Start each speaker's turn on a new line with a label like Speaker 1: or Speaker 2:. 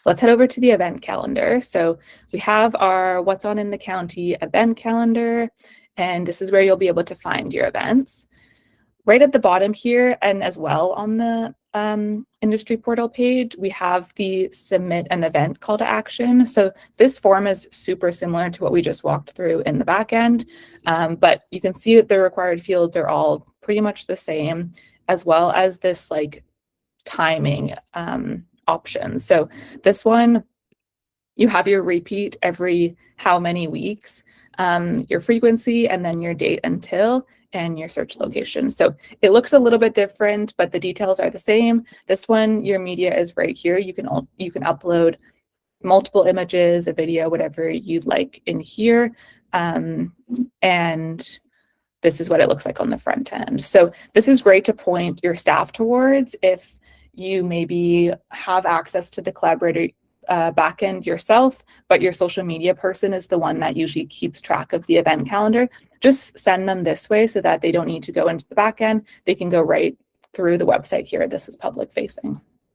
Speaker 1: Let's head over to the event calendar. So we have our What's On in the County event calendar, and this is where you'll be able to find your events. Right at the bottom here, and as well on the industry portal page, we have the submit an event call to action. So this form is super similar to what we just walked through in the back end, but you can see that the required fields are all pretty much the same, as well as this like timing option. So this one, you have your repeat every how many weeks, your frequency, and then your date until, and your search location. So it looks a little bit different, but the details are the same. This one, your media is right here. You can upload multiple images, a video, whatever you'd like in here. And this is what it looks like on the front end. So this is great to point your staff towards if you maybe have access to the Collaborator backend yourself, but your social media person is the one that usually keeps track of the event calendar. Just send them this way so that they don't need to go into the backend. They can go right through the website here. This is public facing.